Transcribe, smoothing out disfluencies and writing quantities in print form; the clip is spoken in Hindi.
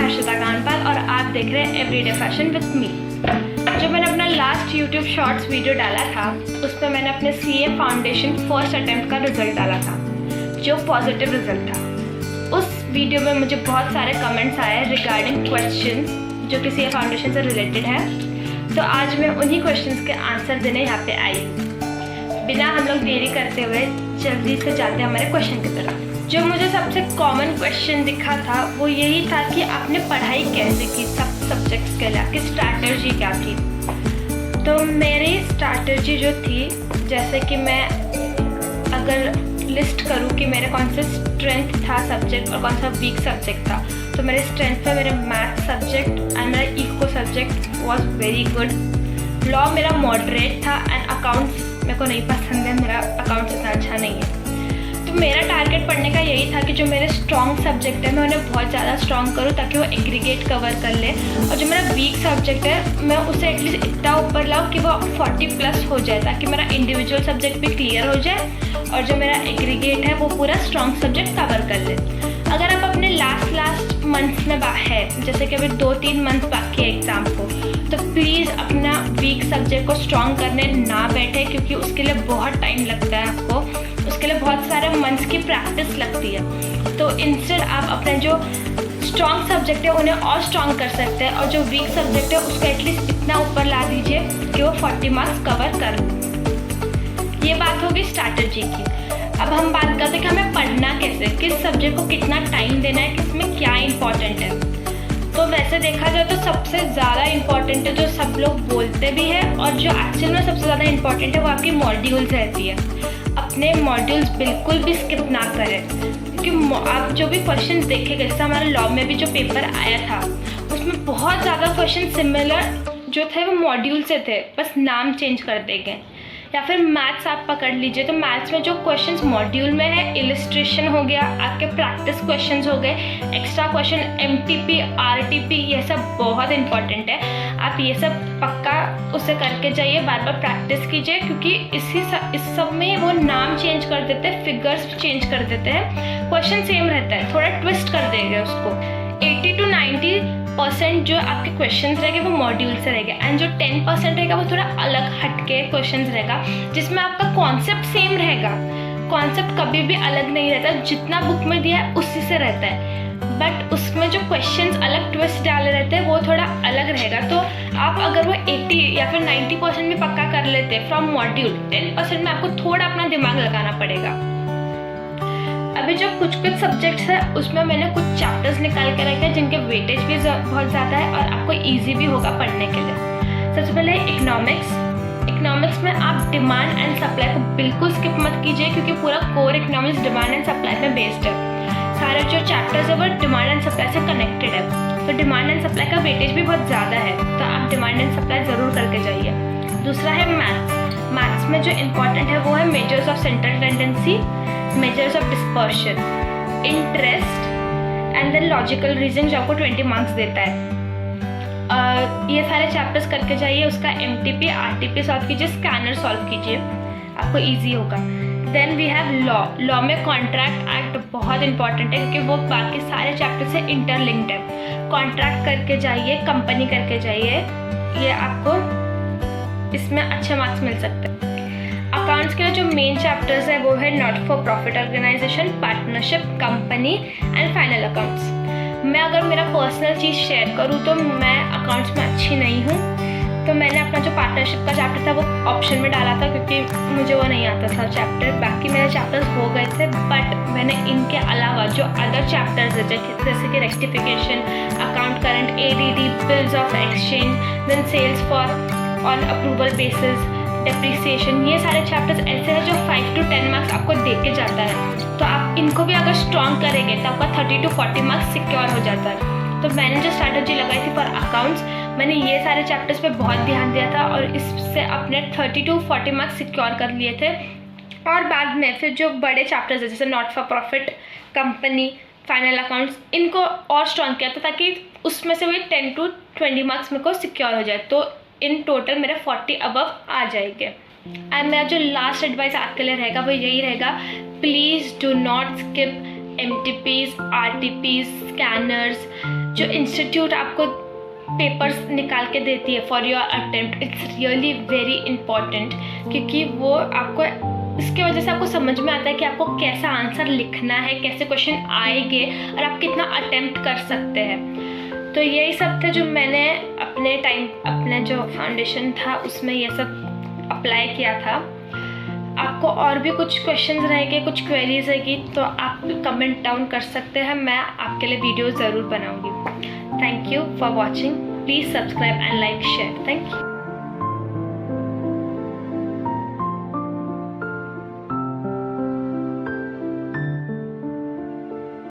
हर्षिता कानपाल और आप देख रहे हैं एवरीडे फैशन विद मी। जो मैंने अपना लास्ट यूट्यूब शॉर्ट्स वीडियो डाला था उसमें मैंने अपने सीए फाउंडेशन फर्स्ट अटेम्प्ट का रिजल्ट डाला था जो पॉजिटिव रिजल्ट था। उस वीडियो में मुझे बहुत सारे कमेंट्स आए रिगार्डिंग क्वेश्चंस जो कि सीए फाउंडेशन से रिलेटेड है, तो आज मैं उन्हीं क्वेश्चंस के आंसर देने यहाँ पे आई हूँ। बिना हम लोग देरी करते हुए जल्दी से जाते हैं हमारे क्वेश्चन की तरफ। जो मुझे सबसे कॉमन क्वेश्चन दिखा था वो यही था कि आपने पढ़ाई कैसे की सब सब्जेक्ट्स के लिए, आपकी स्ट्रैटेजी क्या थी। तो मेरी स्ट्रैटेजी जो थी, जैसे कि मैं अगर लिस्ट करूँ कि मेरे कौन से स्ट्रेंथ था सब्जेक्ट और कौन सा वीक सब्जेक्ट था, तो मेरे स्ट्रेंथ पे मेरे मैथ सब्जेक्ट एंड मेरा eco subject was very good. Law मेरा मॉडरेट था एंड अकाउंट्स मेरे को नहीं पसंद है, मेरा अकाउंट्स इतना अच्छा नहीं है। तो मेरा टारगेट पढ़ने का यही था कि जो मेरे स्ट्रॉन्ग सब्जेक्ट है मैं उन्हें बहुत ज़्यादा स्ट्रॉन्ग करूँ ताकि वो एग्रीगेट कवर कर ले, और जो मेरा वीक सब्जेक्ट है मैं उसे एटलीस्ट इतना ऊपर लाऊँ कि वो 40+ हो जाए ताकि मेरा इंडिविजुअल सब्जेक्ट भी क्लियर हो जाए और जो मेरा एग्रीगेट है वो पूरा स्ट्रॉन्ग सब्जेक्ट कवर कर ले। अगर आप अपने लास्ट मंथ्स में है, जैसे कि अभी 2-3 मंथ बाकी है एग्ज़ाम को, तो प्लीज़ अपना वीक सब्जेक्ट को स्ट्रॉन्ग करने ना बैठे, क्योंकि उसके लिए बहुत टाइम लगता है आपको, उसके लिए बहुत सारे मंथ्स की प्रैक्टिस लगती है। तो इंस्टेड आप अपने जो स्ट्रॉन्ग सब्जेक्ट है उन्हें और स्ट्रॉन्ग कर सकते हैं और जो वीक सब्जेक्ट है उसको एटलीस्ट इतना ऊपर ला दीजिए कि वो 40 मार्क्स कवर कर ले। ये बात होगी स्ट्रैटेजी की। अब हम बात करते हैं कि हमें पढ़ना कैसे, किस सब्जेक्ट को कितना टाइम देना है, किसमें क्या इंपॉर्टेंट है। तो वैसे देखा जाए तो सबसे ज़्यादा इंपॉर्टेंट है जो सब लोग बोलते भी हैं और जो एक्चुअल में सबसे ज़्यादा इंपॉर्टेंट है वो आपकी मॉड्यूल्स रहती है। अपने मॉड्यूल्स बिल्कुल भी स्किप ना करें, क्योंकि आप जो भी क्वेश्चंस देखेंगे, जैसे हमारे लॉ में भी जो पेपर आया था उसमें बहुत ज़्यादा क्वेश्चन सिमिलर जो थे वो मॉड्यूल से थे, बस नाम चेंज कर देंगे। या फिर मैथ्स आप पकड़ लीजिए, तो मैथ्स में जो क्वेश्चंस मॉड्यूल में है, इलिस्ट्रेशन हो गया, आपके प्रैक्टिस क्वेश्चंस हो गए, एक्स्ट्रा क्वेश्चन एमटीपी आरटीपी, ये सब बहुत इंपॉर्टेंट है। आप ये सब पक्का उसे करके जाइए, बार बार प्रैक्टिस कीजिए, क्योंकि इस सब में वो नाम चेंज कर देते हैं, फिगर्स चेंज कर देते हैं, क्वेश्चन सेम रहता है, थोड़ा ट्विस्ट कर देंगे उसको। 80 to 90% जो आपके क्वेश्चंस रहेंगे वो मॉड्यूल से रहेंगे एंड जो 10% रहेगा वो थोड़ा अलग हटके क्वेश्चंस रहेगा, जिसमें आपका कॉन्सेप्ट सेम रहेगा। कॉन्सेप्ट कभी भी अलग नहीं रहता, जितना बुक में दिया है उसी से रहता है, बट उसमें जो क्वेश्चंस अलग ट्विस्ट डाले रहते हैं वो थोड़ा अलग रहेगा। तो आप अगर वो 80 या फिर 90% भी पक्का कर लेते हैं फ्रॉम मॉड्यूल, 10% में आपको थोड़ा अपना दिमाग लगाना पड़ेगा। अभी जो कुछ सब्जेक्ट्स है उसमें मैंने कुछ चैप्टर्स निकाल के रखे हैं जिनके वेटेज भी बहुत ज़्यादा है और आपको इजी भी होगा पढ़ने के लिए। सबसे पहले इकोनॉमिक्स में आप डिमांड एंड सप्लाई को बिल्कुल स्किप मत कीजिए, क्योंकि पूरा core economics demand and supply में बेस्ड है। सारे जो चैप्टर्स है वो डिमांड एंड सप्लाई से कनेक्टेड है, तो डिमांड एंड सप्लाई का वेटेज भी बहुत ज़्यादा है, तो आप डिमांड एंड सप्लाई ज़रूर करके जाइए। दूसरा है मैथ्स में जो इम्पॉर्टेंट है वो है measures of central tendency, measures of dispersion, interest and then logical reason जो आपको 20 मार्क्स देता है। ये सारे चैप्टर्स करके जाइए। उसका एमटीपी आरटीपी सॉल्व कीजिए, स्कैनर सॉल्व कीजिए, आपको इजी होगा। देन वी हैव लॉ में कॉन्ट्रैक्ट एक्ट बहुत इंपॉर्टेंट है, क्योंकि वो बाकी सारे चैप्टर से इंटरलिंक्ड है। कॉन्ट्रैक्ट करके जाइए, कंपनी करके जाइए, ये आपको इसमें अच्छे मार्क्स मिल सकते हैं। अकाउंट्स के जो मेन चैप्टर्स है वो है not for profit organisation, partnership, company and final accounts. मैं अगर मेरा पर्सनल चीज़ शेयर करूँ तो मैं अकाउंट्स में अच्छी नहीं हूँ, तो मैंने अपना जो पार्टनरशिप का चैप्टर था वो ऑप्शन में डाला था क्योंकि मुझे वो नहीं आता था चैप्टर। बाकी मेरे चैप्टर्स हो गए थे, बट मैंने इनके अलावा जो अदर चैप्टर्स है जैसे कि रेक्टिफिकेशन, अकाउंट करंट, एडीडी, bills of exchange, then sales for on approval basis, depreciation, ये सारे चैप्टर्स ऐसे हैं जो 5 to 10 मार्क्स आपको दे के जाता है। तो आप इनको भी अगर स्ट्रॉन्ग करेंगे तो आपका 30 to 40 मार्क्स सिक्योर हो जाता है। तो मैंने जो स्ट्रैटेजी लगाई थी फॉर अकाउंट्स, मैंने ये सारे चैप्टर्स पे बहुत ध्यान दिया था और इससे अपने 30 to 40 मार्क्स सिक्योर कर लिए थे। और बाद में फिर जो बड़े चैप्टर्स है जैसे not for profit, company, final accounts, इनको और स्ट्रॉन्ग किया था ताकि उसमें से भी 10 to 20 मार्क्स मेरे को सिक्योर हो जाए। तो इन टोटल मेरे 40 अबव आ जाएंगे। एंड मेरा जो लास्ट एडवाइस आपके लिए रहेगा वो यही रहेगा, please do not skip MTPs, RTPs, scanners, जो इंस्टीट्यूट आपको पेपर्स निकाल के देती है for your attempt, it's really very important, क्योंकि वो आपको इसके वजह से आपको समझ में आता है कि आपको कैसा आंसर लिखना है, कैसे क्वेश्चन आएंगे और आप कितना अटेम्प्ट कर सकते हैं। तो यही सब थे जो मैंने अपने जो फाउंडेशन था उसमें ये सब अप्लाई किया था। आपको और भी कुछ क्वेश्चंस रहेंगे, कुछ क्वेरीज रहेगी तो आप कमेंट डाउन कर सकते हैं, मैं आपके लिए वीडियो ज़रूर बनाऊंगी। Thank you for watching, please subscribe and like share. Thank you.